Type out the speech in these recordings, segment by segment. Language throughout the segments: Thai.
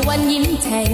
วันยิ้มแฉ่ง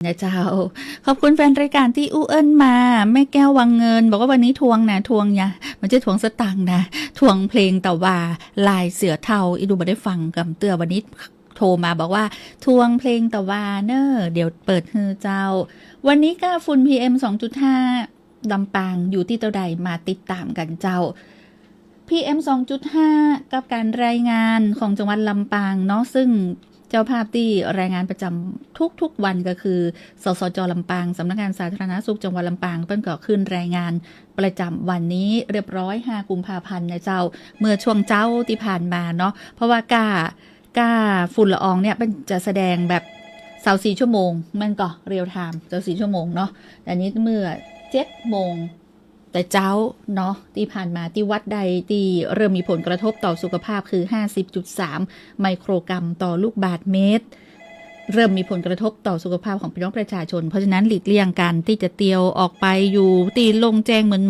นะเจ้าขอบคุณแฟนรายการที่อู้เอิ้นมาแม่แก้ววังเงินบอกว่าวันนี้ทวงนะทวงเนี่ยมันจะทวงสตังค์นะทวงเพลงแต่ว่าลายเสือเทาอีดูมาได้ฟังกำเตือวันนี้โทรมาบอกว่าทวงเพลงแต่ว่าเนอะเดี๋ยวเปิดฮือเจ้าวันนี้ก็ฝุ่น PM 2.5ลำปางอยู่ที่เท่าใดมาติดตามกันเจ้า PM 2.5 กับการรายงานของจังหวัดลำปางเนาะซึ่งเจ้าภาพที่รายงานประจำทุกๆวันก็คือสสจลำปางสำนักงานสาธารณสุขจังหวัดลำปางเพิ่นก็ขึ้นรายงานประจำวันนี้เรียบร้อย5กุมภาพันธ์นะเจ้าเมื่อช่วงเจ้าที่ผ่านมาเนาะเพราะว่ากล้าฝุ่นละอองเนี่ยเป็นจะแสดงแบบ24ชั่วโมงมันก็เรียลไทม์24ชั่วโมงเนาะแต่นี้เมื่อ7โมงแต่เจ้าเนาะที่ผ่านมาที่วัดใดที่เริ่มมีผลกระทบต่อสุขภาพคือ 50.3 ไมโครกรัมต่อลูกบาศก์เมตรเริ่มมีผลกระทบต่อสุขภาพของพี่น้องประชาชนเพราะฉะนั้นหลีกเลี่ยงกันที่จะเตียวออกไปอยู่ตีลงแจงเหมือน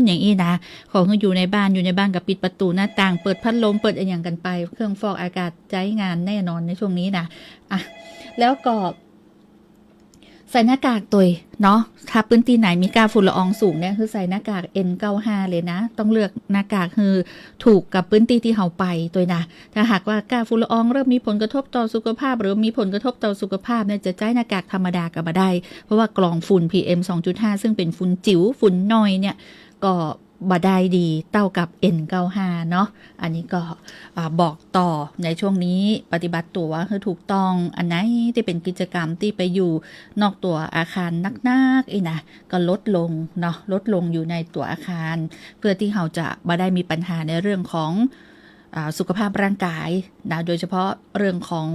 อย่างนี้นะของอยู่ในบ้านกับปิดประตูหน้าต่างเปิดพัดลมเปิดอะไรอย่างกันไปเครื่องฟอกอากาศใช้งานแน่นอนในช่วงนี้นะอ่ะแล้วก็ใส่หน้ากากตัวเนาะถ้าพื้นที่ไหนมีการฝุ่นละอองสูงเนี่ยคือใส่หน้ากาก N95 เลยนะต้องเลือกหน้ากากคือถูกกับพื้นที่ที่เราไปตัวนะถ้าหากว่าการฝุ่นละอองเริ่มมีผลกระทบต่อสุขภาพหรือมีผลกระทบต่อสุขภาพเนี่ยจะใช้หน้ากากธรรมดาก็บ่ได้เพราะว่ากรองฝุ่น PM 2.5 ซึ่งเป็นฝุ่นจิ๋วฝุ่นน้อยเนี่ยก็บ่ได้ดีเท่ากับ N95 เนาะอันนี้ก็บอกต่อในช่วงนี้ปฏิบัติตัวคือถูกต้องอันไหนที่เป็นกิจกรรมที่ไปอยู่นอกตัวอาคารนักๆนะก็ลดลงเนาะลดลงอยู่ในตัวอาคารเพื่อที่เราจะบ่ได้มีปัญหาในเรื่องของสุขภาพร่างกายนะโดยเฉพาะเรื่องของ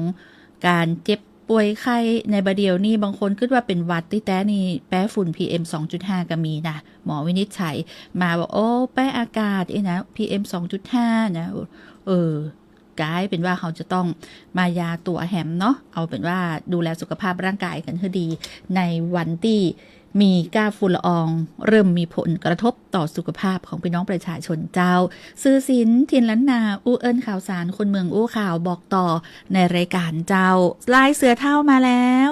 การเจ็บป่วยไข้ในบะเดียวนี่บางคนคิดว่าเป็นหวัดที่แท้นี่แป้ฝุ่น PM 2.5 ก็มีนะหมอวินิจฉัยมาบอกโอ้แป้อากาศนะ PM 2.5 นะกลายเป็นว่าเขาจะต้องมายาตัวแหมเนาะเอาเป็นว่าดูแลสุขภาพร่างกายกันให้ดีในวันที่มีก้าฝุ่นละอองเริ่มมีผลกระทบต่อสุขภาพของพี่น้องประชาชนเจ้าซื้อสินทินล้านนาอู้เอิ้นข่าวสารคนเมืองอู้ข่าวบอกต่อในรายการเจ้าลายเสือเท่ามาแล้ว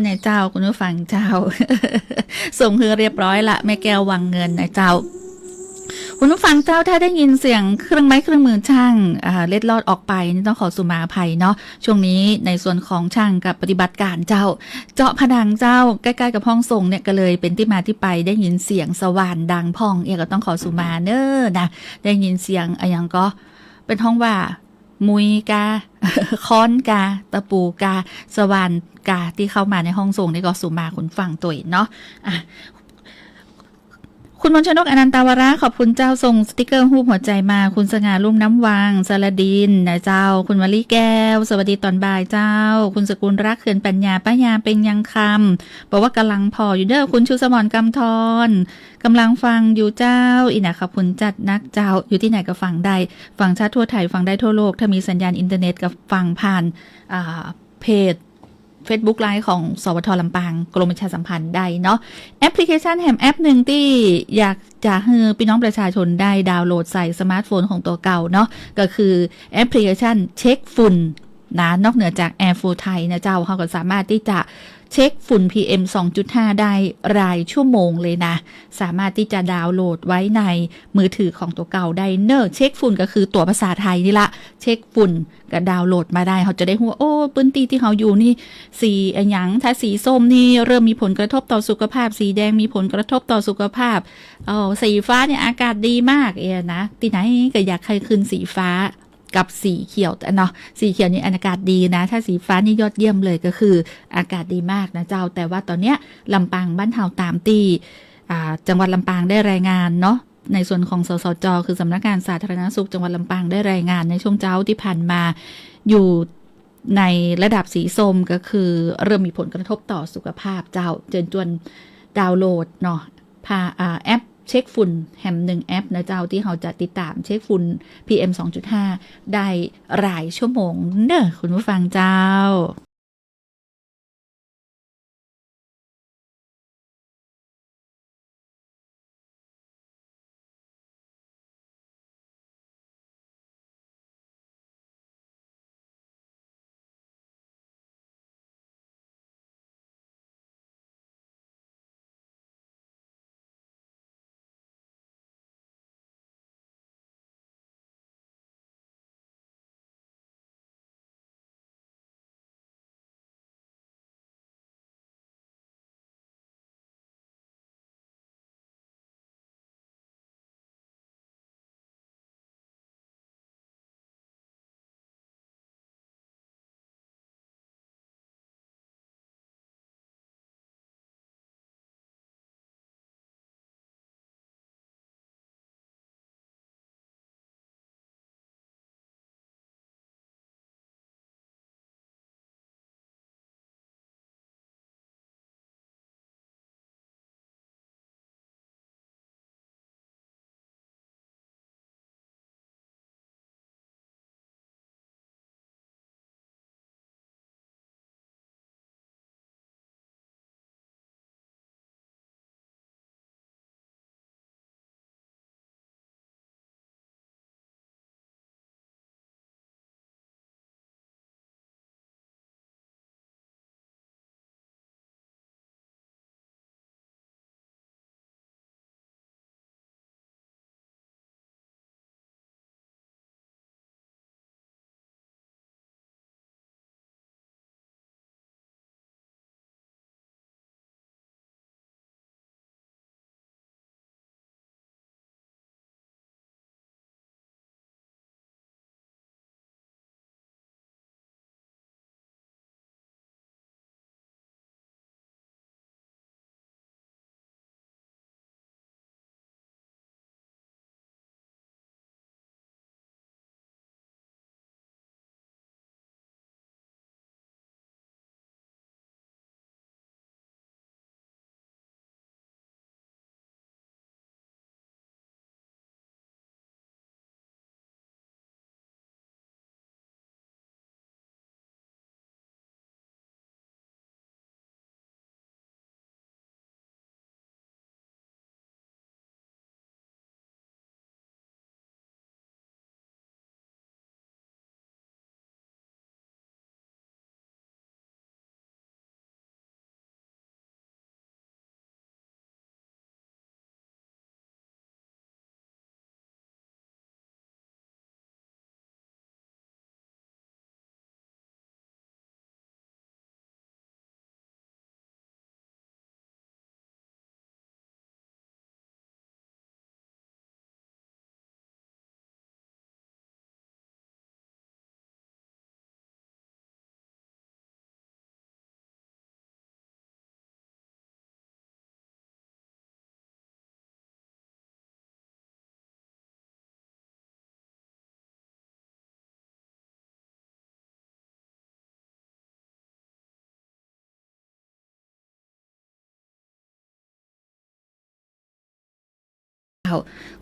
เนี่ยเจ้าคุณผู้ฟังเจ้า ส่งคือเรียบร้อยละแม่แก้ววังเงินนะเจ้าคุณผู้ฟังเจ้าถ้าได้ยินเสียงเครื่องไม้เครื่องมือช่างเล็ดลอดออกไปนี่ต้องขอสุมาอภัยเนาะช่วงนี้ในส่วนของช่างกับปฏิบัติการเจ้าเจาะผนังเจ้าใกล้ๆกับห้องส่งเนี่ยก็เลยเป็นที่มาที่ไปได้ยินเสียงสว่านดังพ่องก็ต้องขอสุมาเนอนะได้ยินเสียงอย่างก็เป็นห้องว่ามุยกา ค้อนกาตะปูกาสว่านกาที่เข้ามาในห้องส่งนี่ก็สุมาคุณฟังตัวเนาะอ่ะคุณมนชนกอนันตาวระขอบคุณเจ้าส่งสติกเกอร์รูปหัวใจมาคุณสง่าลุ่มน้ำวังสารดินนะเจ้าคุณวลีแก้วสวัสดีตอนบ่ายเจ้าคุณสกุลรักเขื่อนปัญญาป้ายาเป็นยังคำบอกว่ากำลังพออยู่เด้อคุณชูสมรกำธรกำลังฟังอยู่เจ้าอีนะขอบคุณจัดนักเจ้าอยู่ที่ไหนก็ฟังได้ฟังชาติทั่วไทยฟังได้ทั่วโลกถ้ามีสัญญาณอินเทอร์เน็ตก็ฟังผ่านเพจFacebook ไลน์ของสวทลำปางกรมประชาสัมพันธ์ได้เนาะแอปพลิเคชันแฮมแอปหนึ่งที่อยากจะให้พี่น้องประชาชนได้ดาวน์โหลดใส่สมาร์ทโฟนของตัวเก่าเนาะก็คือแอปพลิเคชันเช็คฝุ่นนะนอกเหนือจาก Air Full ไทยนะเจ้าเขาก็สามารถที่จะเช็คฝุ่น PM 2.5 ได้รายชั่วโมงเลยนะสามารถที่จะดาวน์โหลดไว้ในมือถือของตัวเก่าได้เนอะเช็คฝุ่นก็คือตัวภาษาไทยนี่ละเช็คฝุ่นก็ดาวน์โหลดมาได้เขาจะได้หัวโอ้พื้นที่ที่เขาอยู่นี่สีอย่างถ้าสีส้มนี่เริ่มมีผลกระทบต่อสุขภาพสีแดงมีผลกระทบต่อสุขภาพสีฟ้าเนี่ยอากาศดีมากนะที่ไหนก็อยากให้ขึ้นสีฟ้ากับสีเขียวเนาะสีเขียวนี่อากาศดีนะถ้าสีฟ้านี่ยอดเยี่ยมเลยก็คืออากาศดีมากนะเจ้าแต่ว่าตอนเนี้ยลำปางบ้านเฮาตามที่จังหวัดลำปางได้รายงานเนาะในส่วนของสสจคือสำนักงานสาธารณสุขจังหวัดลำปางได้รายงานในช่วงเช้าที่ผ่านมาอยู่ในระดับสีส้มก็คือเริ่มมีผลกระทบต่อสุขภาพเจ้าเชิญชวนดาวน์โหลดเนาะพาแอปเช็คฝุ่นแฮม1แอปนะเจ้าที่เราจะติดตามเช็คฝุ่น PM 2.5 ได้รายชั่วโมงเนอะคุณผู้ฟังเจ้า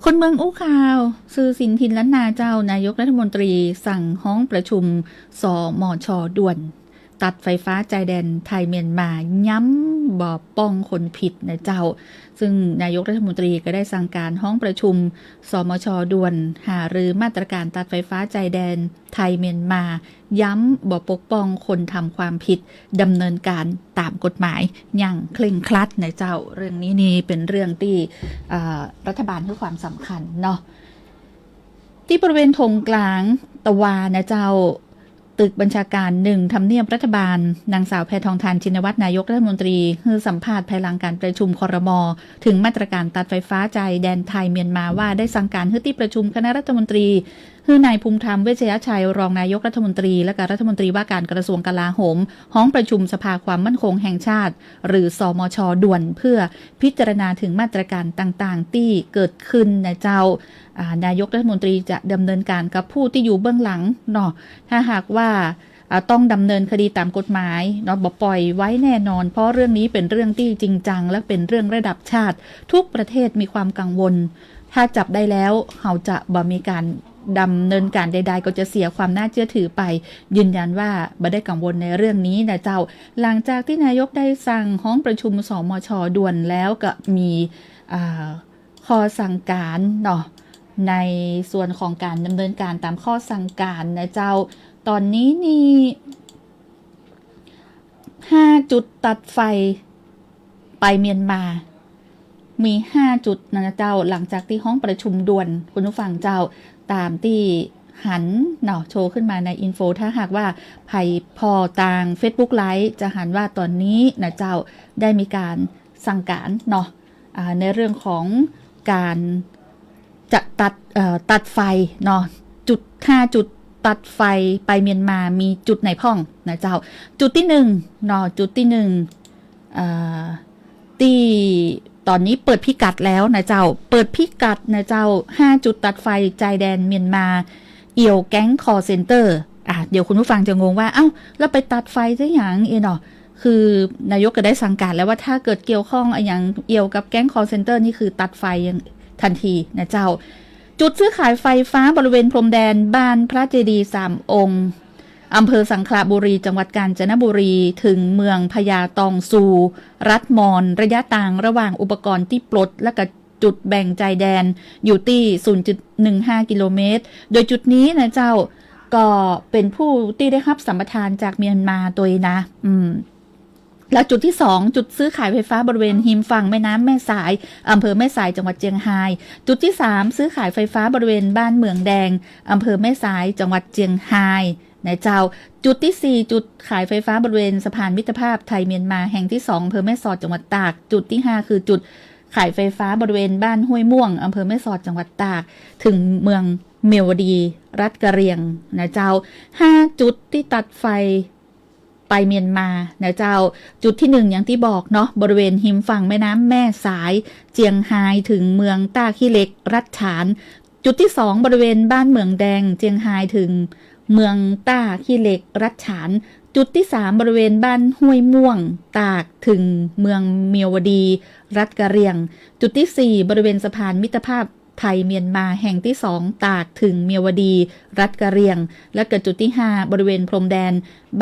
คนเมืองอู้ข่าวซื้อสินทินล้านนาเจ้านายกรัฐมนตรีสั่งห้องประชุมสมช.ด่วนตัดไฟฟ้าใจแดนไทยเมียนมาย้ำบ่ป้องคนผิดนะเจ้าซึ่งนายกรัฐมนตรีก็ได้สั่งการห้องประชุมสมช.ด่วนหารือมาตรการตัดไฟฟ้าใจแดนไทยเมียนมาย้ำบ่ปกป้องคนทำความผิดดำเนินการตามกฎหมายอย่างเคร่งครัดนะเจ้าเรื่องนี้นี่เป็นเรื่องที่รัฐบาลให้ความสำคัญเนาะที่บริเวณธงกลางตะวานะเจ้าตึกบัญชาการ1ทำเนียบรัฐบาลนางสาวแพทองธารชินวัตรนายกรัฐมนตรีให้สัมภาษณ์ภายหลังการประชุมครม.ถึงมาตรการตัดไฟฟ้าใจแดนไทยเมียนมาว่าได้สั่งการให้ที่ประชุมคณะรัฐมนตรีให้นายภูมิธรรมเวชยชัยรองนายกรัฐมนตรีและการรัฐมนตรีว่าการกระทรวงกลาโหมห้องประชุมสภาความมั่นคงแห่งชาติหรือสมช.ด่วนเพื่อพิจารณาถึงมาตรการต่างๆที่เกิดขึ้นนะเจ้านายกรัฐมนตรีจะดำเนินการกับผู้ที่อยู่เบื้องหลังเนาะถ้าหากว่าต้องดำเนินคดีตามกฎหมายเนาะบ่ปล่อยไว้แน่นอนเพราะเรื่องนี้เป็นเรื่องที่จริงจังและเป็นเรื่องระดับชาติทุกประเทศมีความกังวลถ้าจับได้แล้วเขาจะบ่มีการดำเนินการใดๆก็จะเสียความน่าเชื่อถือไปยืนยันว่าบ่ได้กังวลในเรื่องนี้นะเจ้าหลังจากที่นายกได้สั่งห้องประชุมสมช.ด่วนแล้วก็มีข้อสั่งการเนาะในส่วนของการดำเนินการตามข้อสั่งการนะเจ้าตอนนี้นี่5จุดตัดไฟไปเมียนมามี5จุดนะเจ้าหลังจากที่ห้องประชุมด่วนคุณผู้ฟังเจ้าตามที่หันเนาะโชว์ขึ้นมาในอินโฟถ้าหากว่าไผ่พอต่าง Facebook ไลฟ์จะหันว่าตอนนี้นะเจ้าได้มีการสั่งการเนาะในเรื่องของการจะตัดไฟเนาะจุด5จุดตัดไฟไปเมียนมามีจุดไหนพ่องนะเจ้าจุดที่1เนาะจุดที่1ที่ตอนนี้เปิดพิกัดแล้วนะเจ้าเปิดพิกัดนะเจ้า5จุดตัดไฟใจแดนเมียนมาเอี่ยวแก๊งคอเซ็นเตอร์เดี๋ยวคุณผู้ฟังจะงงว่าแล้วไปตัดไฟซะอย่างเนาะคือนายกก็ได้สั่งการแล้วว่าถ้าเกิดเกี่ยวข้องอย่างเอี่ยวกับแก๊งคอเซ็นเตอร์นี่คือตัดไฟทันทีนะเจ้าจุดซื้อขายไฟฟ้าบริเวณพรมแดนบ้านพระเจดีย์3องค์อำเภอสังขละบุรีจังหวัดกาญจนบุรีถึงเมืองพญาตองซูรัฐมอนระยะต่างระหว่างอุปกรณ์ที่ปลดและก็จุดแบ่งใจแดนอยู่ที่ 0.15 กิโลเมตรโดยจุดนี้นะเจ้าก็เป็นผู้ที่ได้รับสัมปทานจากเมียนมาตัวนะแล้วจุดที่2จุดซื้อขายไฟฟ้าบริเวณหิมฝั่งแม่น้ำแม่สายอำเภอแม่สายจังหวัดเชียงรายจุดที่3ซื้อขายไฟฟ้าบริเวณบ้านเมืองแดงอำเภอแม่สายจังหวัดเชียงรายนะเจ้าจุดที่4จุดขายไฟฟ้าบริเวณสะพานมิตรภาพไทยเมียนมาแห่งที่2อำเภอแม่สอดจังหวัดตากจุดที่5คือจุดขายไฟฟ้าบริเวณบ้านห้วยม่วงอำเภอแม่สอดจังหวัดตากถึงเมืองเมียวดีรัฐกะเหรี่ยงนะเจ้า5จุดที่ตัดไฟไปเมียนมานะเจ้าจุดที่1อย่างที่บอกเนาะบริเวณหิมฝั่งแม่น้ำแม่สายเจียงไฮ้ถึงเมืองต้าขี้เหล็กรัฐฉานจุดที่2บริเวณบ้านเมืองแดงเจียงไฮ้ถึงเมืองต้าขี้เหล็กรัฐฉานจุดที่3บริเวณบ้านห้วยม่วงตากถึงเมืองเมียวดีรัฐกะเหรี่ยงจุดที่4บริเวณสะพานมิตรภาพไทยเมียนมาแห่งที่2ตากถึงเมียวดีรัฐกะเหรี่ยงและเกิดจุดที่5บริเวณพรมแดน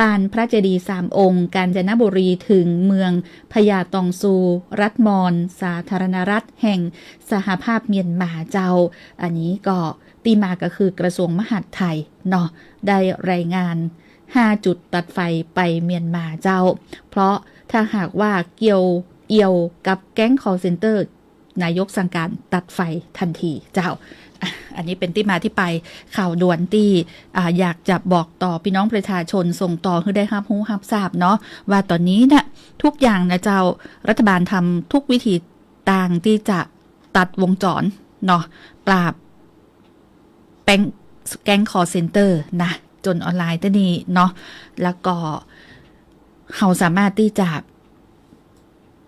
บ้านพระเจดีย์3องค์กาญจนบุรีถึงเมืองพญาตองซูรัฐมอนสาธารณรัฐแห่งสหภาพเมียนมาเจ้าอันนี้ก็ตีมาก็คือกระทรวงมหาดไทยเนาะได้รายงาน5จุดตัดไฟไปเมียนมาเจ้าเพราะถ้าหากว่าเกี่ยวเอี่ยวกับแก๊งคอลเซ็นเตอร์นายกสั่งการตัดไฟทันทีเจ้าอันนี้เป็นที่มาที่ไปข่าวด่วนที่อยากจะบอกต่อพี่น้องประชาชนส่งต่อให้ได้รับรู้รับทราบเนาะว่าตอนนี้เนี่ยทุกอย่างนะเจ้ารัฐบาลทำทุกวิธีต่างที่จะตัดวงจรเนาะปราบแก๊งคอลเซ็นเตอร์นะจนออนไลน์ตัวนี้เนาะแล้วก็เขาสามารถที่จะ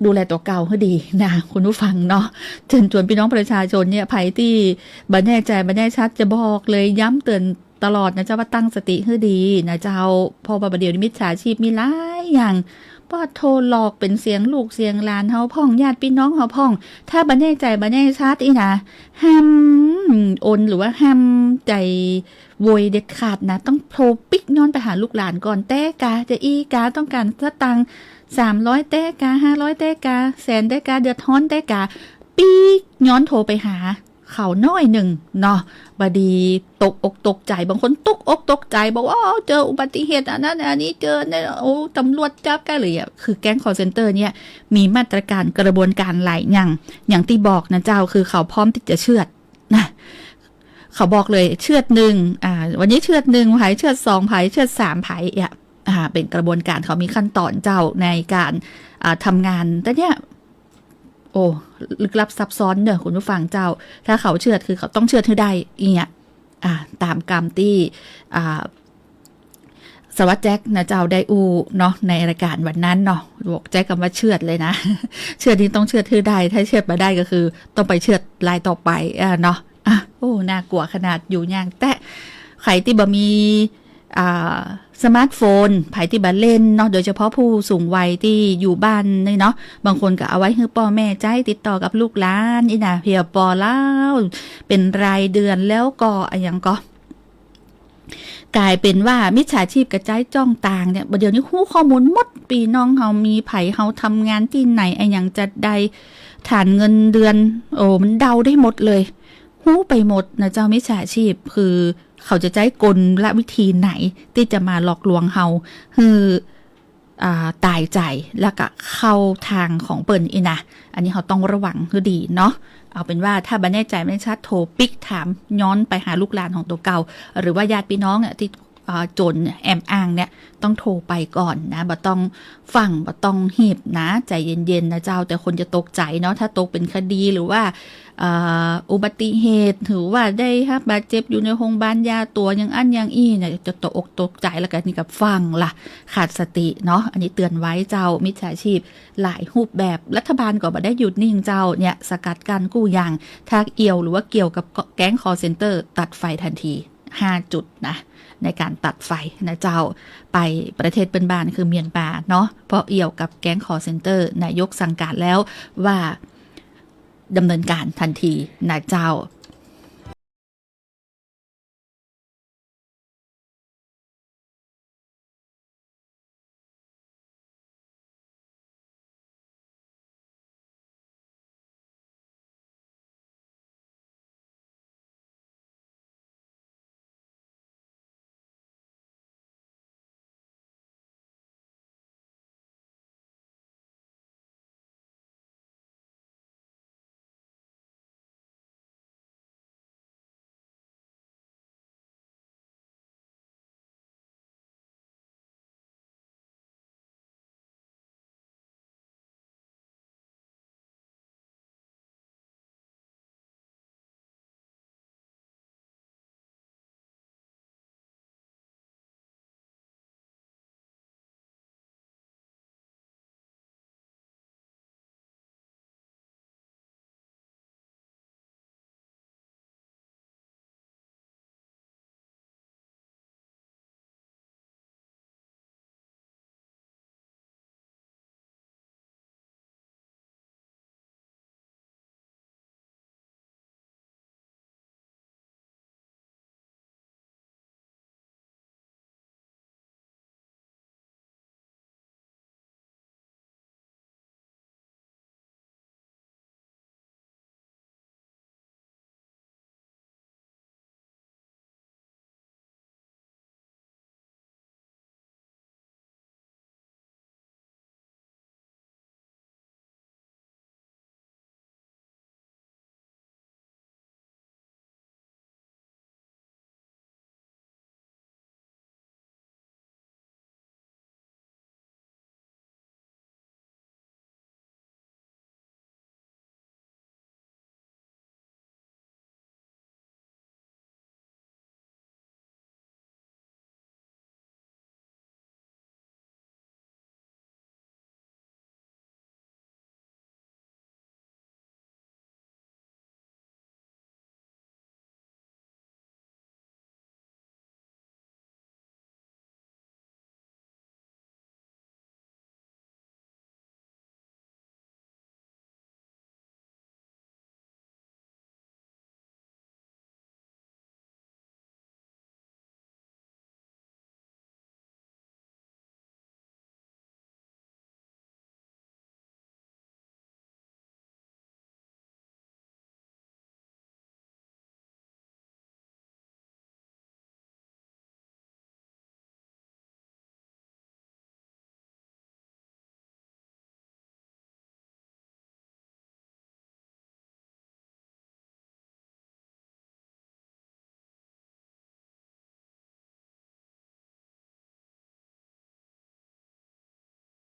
ดูแลตัวเก่าให้ดีนะคุณผู้ฟังเนาะเชิญชวนพี่น้องประชาชนเนี่ยภัยที่บันแน่ใจบันแน่ชัดจะบอกเลยย้ำเตือนตลอดนะเจ้าว่าตั้งสติให้ดีนะเจ้าพอประเดี๋ยวนี้มิจฉาชีพมีหลายอย่างป ก็โทรหลอกเป็นเสียงลูกเสียงหลานเฮาพ่องญาติพี่น้องเฮาพ่องถ้าบ่แน่ใจบ่แน่ชัดอีนะห้ามโอนหรือว่าห้ามใจโวยเด็ดขาดนะต้องโทรปิกย้อนไปหาลูกหลานก่อนแต่กาจะอีกาต้องการสตังค์300แต่กา500แต่กาแสนแต่กาเดือดร้อนแต่กาปีกย้อนโทรไปหาเขาน้อยหนึ่งเนาะบดีตกอกตกใจบางคนตกอกตกใจบอกว่าเจออุบัติเหตุอันนั้นอันนี้เจอเนี่ยโอ้ตำรวจจับกันเลยอ่ะคือแก๊งคอลเซ็นเตอร์เนี่ยมีมาตรการกระบวนการหลายอย่างที่บอกนะเจ้าคือเขาพร้อมที่จะเชือดนะเขาบอกเลยเชือดหนึ่งวันนี้เชือดหนึ่งไผ่เชือด2ไผ่เชือด3ไผ่เป็นกระบวนการเขามีขั้นตอนเจ้าในการทำงานแต่เนี่ยโอ้ลึกลับซับซ้อนเนอะคุณผู้ฟังเจ้าถ้าเขาเชื่อคือเขาต้องเชื่อให้ได้อีเนี่ยตามกรรมที่สวัสดิ์แจ็คนะเจ้าได้อูเนาะในรายการวันนั้นเนาะบอกแจ็คกันว่าเชื่อเลยนะ เชื่อที่ต้องเชื่อให้ได้ถ้าเชื่อมาได้ก็คือต้องไปเชื่อรายต่อไปเนาะโอ้น่ากลัวขนาดอยู่ย่างแต่ใครที่บ่มีสมาร์ทโฟนไผที่บัดเล่นเนาะโดยเฉพาะผู้สูงวัยที่อยู่บ้านนี่เนาะบางคนก็เอาไว้ให้พ่อแม่ใจติดต่อกับลูกหลานนี่นะเพียปอแล้วเป็นรายเดือนแล้วก็อย่างก็กลายเป็นว่ามิจฉาชีพกระจายจ้องต่างเนี่ยเดี๋ยวนี้ฮู้ข้อมูลหมดปีน้องเฮามีไผเฮาทำงานที่ไหนอย่างจะได้ฐานเงินเดือนโอ้มันเดาได้หมดเลยฮู้ไปหมดนะเจ้ามิจฉาชีพคือเขาจะใช้กลและวิธีไหนที่จะมาหลอกลวงเฮาคือตายใจแล้วก็เข้าทางของเปิ่นอีนะอันนี้เขาต้องระวังคือดีเนาะเอาเป็นว่าถ้าบันแน่ใจไม่ชัดโทรปิกถามย้อนไปหาลูกหลานของตัวเก่าหรือว่าญาติพี่น้องเนี่ยที่โจรแอมอ้างเนี่ยต้องโทรไปก่อนนะบ่ต้องฟังบ่ต้องหีบนะใจเย็นๆนะเจ้าแต่คนจะตกใจเนาะถ้าตกเป็นคดีหรือว่าอุบัติเหตุถือว่าได้ครับบาดเจ็บอยู่ในโรงพยาบาลยาตัวยังอันยังอี้เนี่ยจะตกอกตกใจแล้วกันนี่กับฟังล่ะขาดสติเนาะอันนี้เตือนไว้เจ้ามิจฉาชีพหลายรูปแบบรัฐบาลก็บ่ได้หยุดนิ่งเจ้าเนี่ยสกัดกั้นกู้อย่างถ้าเอี่ยวหรือว่าเกี่ยวกับแก๊งคอลเซ็นเตอร์ตัดไฟทันที5จุดนะในการตัดไฟนะเจ้าไปประเทศเป็นบ้านคือเมียนมาเนาะเพราะเอี่ยวกับแก๊งคอลเซ็นเตอร์นายกสั่งการแล้วว่าดำเนินการทันทีนะเจ้า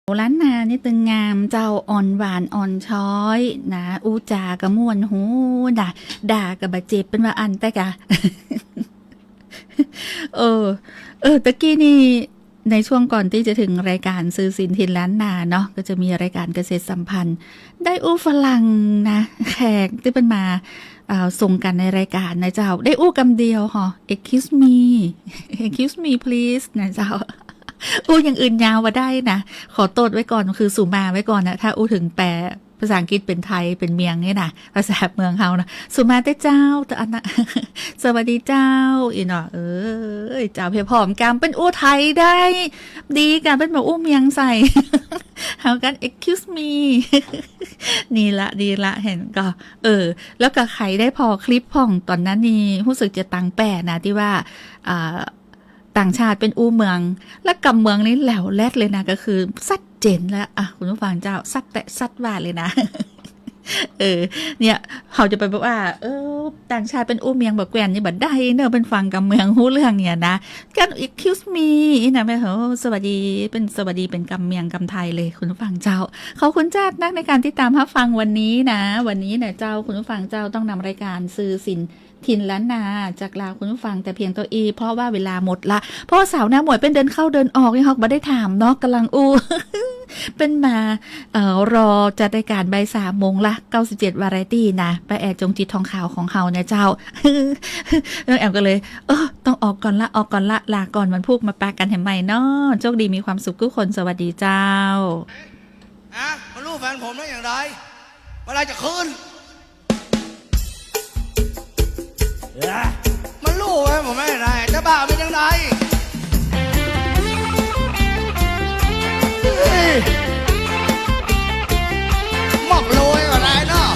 ล้านนานี่ตึงงามเจ้าอ่อนหวานอ่อนช้อยนะอูจากระม่วนหูด่ากับบาดเจ็บเป็นว่าอันแต่กะ ตะกี้นี่ในช่วงก่อนที่จะถึงรายการซื้อสินทินล้านนาเนาะก็จะมีรายการเกษตรสัมพันธ์ ได้อู้ฝรั่งนะแขกที่เป็นมาส่งกันในรายการนะเจ้าได้อู้กำเดียวฮะ excuse me excuse me please นะเจ้า อู้อย่างอื่นยาวมาได้นะขอโทษไว้ก่อนคือสุมาไว้ก่อนนะถ้าอู้ถึงแปลภาษาอังกฤษเป็นไทยเป็นเมียงเนี่ยนะภาษาเมืองเฮานะสุมาได้เจ้าแต่อันนะ สวัสดีเจ้าอีเนาะเจ้าเพียพร้อมกันเป็นอู้ไทยได้ ดีกันเป็นแบบอู้เมียงใส่ เฮากัน excuse me นี่ละดีละเห็นก็แล้วก็ใครได้พอคลิปพ่องตอนนั้นนี่รู้สึกจะตังแปะนะที่ว่าต่างชาติเป็นอู้เมืองและกำเมืองนี้แหลวแลดเลยนะก็คือซัดเจนแล้วคุณผู้ฟังเจ้าซัดแต่ซัดว่าเลยนะ เนี่ยเขาจะไปบอกว่าต่างชาติเป็นอู้เมียงแบบแกวนนี่บัดได้เนอะเป็นฟังกำเมืองหู้เรื่องเนี่ยนะกัน excuse me นะแม่สวัสดีเป็นกำเมียงกำไทยเลยคุณผู้ฟังเจ้าขอบคุณจ้านักในการที่ตามรับฟังวันนี้นะวันนี้เนี่ยเจ้าคุณผู้ฟังเจ้าต้องนำรายการซื้อสินทินล้านนาจากลาวคุณผู้ฟังแต่เพียงตัวเพราะว่าเวลาหมดละเพราะว่าสาวหน้าหมวยเป็นเดินเข้าเดินออกนี่ฮอกบ่ได้ถามเนาะกำลังอู้ เป็นมารอจัดรายการบ่าย 3 โมงละ97วาไรตี้นะไปแอจงจิตทองขาวของเขาเนี่ยเจ้า แอมก็เลยต้องออกก่อนละลาก่อนวันพุกมาปากันแห่งใหม่เนาะโชคดีมีความสุขทุกคนสวัสดีเจ้ามาลูกแฟนผมได้อย่างไรเมื่อไรจะคืนมันลูกไว้ผมไม่ได้จะบ้าเป็นยังไงหมอกรวยอะไรเนาะ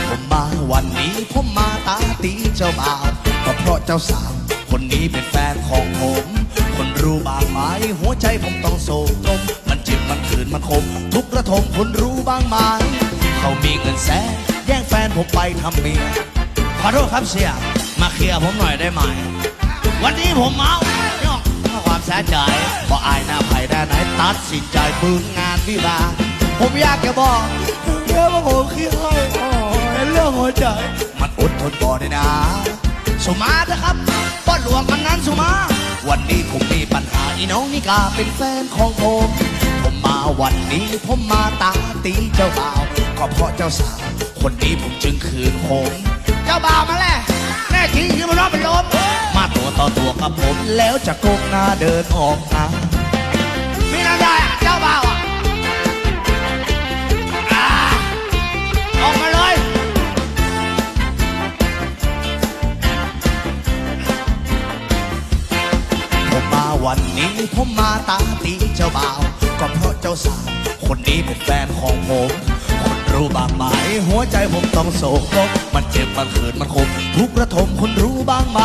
ผมมาวันนี้ผมมาตาตีเจ้าบ่าวก็เพราะเจ้าสาวคนนี้เป็นแฟนของผมคนรู้บางไหมหัวใจผมต้องโศกตรมมันเจ็บมันขืนมันคมทุกระทมคนรู้บางไหมเขามีเงินแสนแย่งแฟนผมไปทำเมียขอโทษครับเสียมาเคลียร์ผมหน่อยได้ไหมวันนี้ผมเมาย่องความแสนใจบอกอายหน้าไผ่ได้ไหนตัดสินใจบึงงานวิวาผมอยากจะบอกเรื่องว่าผมคิดให้เรื่องหัวใจมันอดทนบ่ได้นะสุมาเถอะครับป้อนหลวงมันนั้นสุมาวันนี้ผมมีปัญหาอีน้องนิกาเป็นแฟนของผมมาวันนี้ผมมาตาตีเจ้าบ่าวก็เพราะเจ้าสาวคนนี้ผมจึงคืนผมเจ้าบ่าวมาแล้วแน่จริงคือมันร้องเป็นลมมาตัวต่อตัวกับผมแล้วจะก้มหน้าเดินออกมามีน้ำได้เจ้าบ่าวออกมาเลยผมมาวันนี้ผมมาตาตีเจ้าบ่าวก็เพราะเจ้าสาวคนนี้เป็นแฟนของผมคนรู้บางไหมหัวใจผมต้องโศกลงมันเจ็บมันขืนมันคมทุกระทมคนรู้บางไหม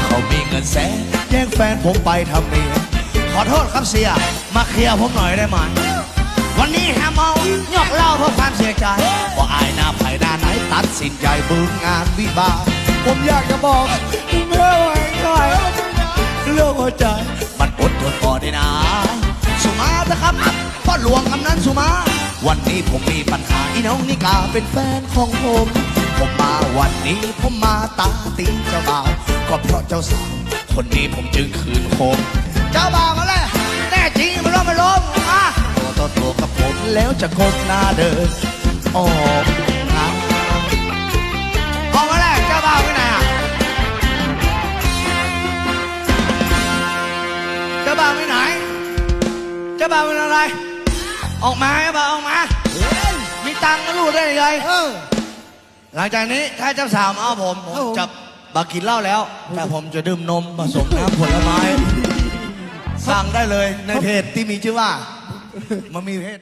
เขามีเงินแสนแย่งแฟนผมไปทำเมียขอโทษครับเสียมาเคลียร์ผมหน่อยได้ไหมวันนี้แฮมเมายอกเล่าเพราะความเสียใจว่าอายหน้าไผ่หน้าไหนตัดสินใจบึงงานวิบากผมอยากจะบอกเมื่อไหร่ก็เรื่องหัวใจมันอดทนพอได้นะสุมาเถอะครับพ่อหลวงคำนั้นสุมาวันนี้ผมมีปัญหาอีน้องนิกาเป็นแฟนของผมมาวันนี้ผมมาตาตีเจ้าบ่าวก็เพราะเจ้าสาวคนนี้ผมจึงคืนผมเจ้าบ่าวมาเลยแน่จริงมันร้องไม่ลงตัวต่อตัวกับผมแล้วจะก้มหน้าเดินออกมาแล้วเจ้าบ่าวไปไหนเจ้าบ่าวไปไหนเจ้าบ่าวเป็นอะไรออกมาเจ้าบ่าวออกมามีตังค์ก็รู้ได้ยังไงหลังจากนี้ถ้าเจ้าสาวมาเอาผมจะบักกินเหล้าแล้วแต่ผมจะดื่มนมผสมน้ำผลไม้สั่งได้เลยในเพจที่มีชื่อว่ามันมีเพจ